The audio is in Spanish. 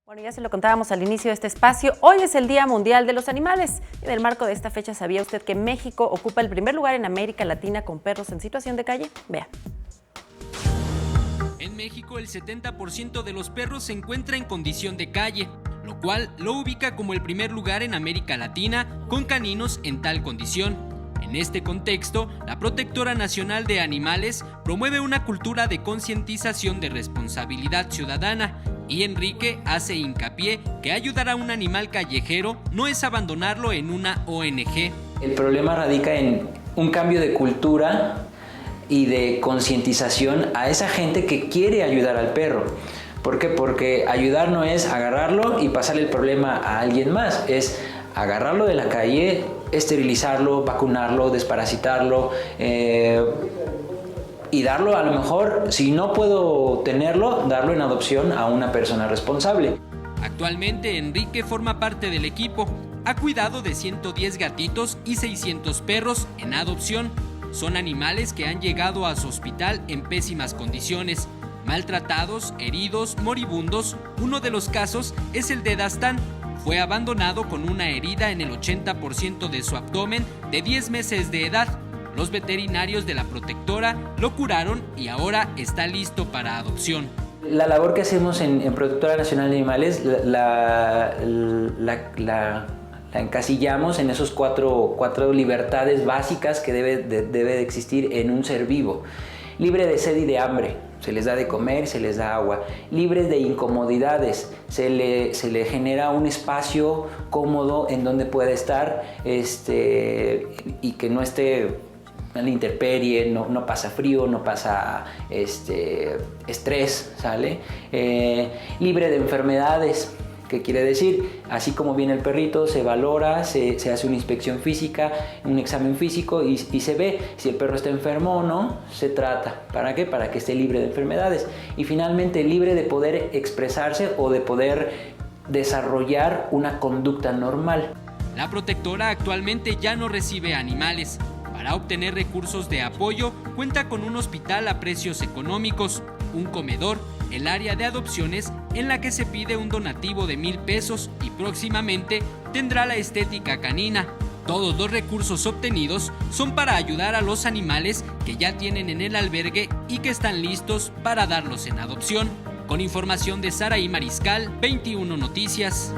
Bueno, ya se lo contábamos al inicio de este espacio. Hoy es el Día Mundial de los Animales. En el marco de esta fecha, ¿sabía usted que México ocupa el primer lugar en América Latina con perros en situación de calle? Vea. En México, el 70% de los perros se encuentra en condición de calle, lo cual lo ubica como el primer lugar en América Latina con caninos en tal condición. En este contexto, la Protectora Nacional de Animales promueve una cultura de concientización de responsabilidad ciudadana y Enrique hace hincapié que ayudar a un animal callejero no es abandonarlo en una ONG. El problema radica en un cambio de cultura y de concientización a esa gente que quiere ayudar al perro. ¿Por qué? Porque ayudar no es agarrarlo y pasarle el problema a alguien más, es agarrarlo de la calle, esterilizarlo, vacunarlo, desparasitarlo y darlo, a lo mejor, si no puedo tenerlo, darlo en adopción a una persona responsable. Actualmente Enrique forma parte del equipo. Ha cuidado de 110 gatitos y 600 perros en adopción. Son animales que han llegado a su hospital en pésimas condiciones, maltratados, heridos, moribundos. Uno de los casos es el de Dastán. Fue abandonado con una herida en el 80% de su abdomen de 10 meses de edad. Los veterinarios de la protectora lo curaron y ahora está listo para adopción. La labor que hacemos en Protectora Nacional de Animales la encasillamos en esos cuatro libertades básicas que debe de existir en un ser vivo. Libre de sed y de hambre, se les da de comer, se les da agua. Libres de incomodidades, se le genera un espacio cómodo en donde pueda estar y que no esté a la intemperie, no pasa frío, no pasa estrés, ¿sale? Libre de enfermedades. ¿Qué quiere decir? Así como viene el perrito, se valora, se hace una inspección física, un examen físico y se ve si el perro está enfermo o no, se trata. ¿Para qué? Para que esté libre de enfermedades. Y finalmente libre de poder expresarse o de poder desarrollar una conducta normal. La protectora actualmente ya no recibe animales. Para obtener recursos de apoyo, cuenta con un hospital a precios económicos, un comedor, el área de adopciones en la que se pide un donativo de 1,000 pesos y próximamente tendrá la estética canina. Todos los recursos obtenidos son para ayudar a los animales que ya tienen en el albergue y que están listos para darlos en adopción. Con información de Saraí Mariscal, 21 Noticias.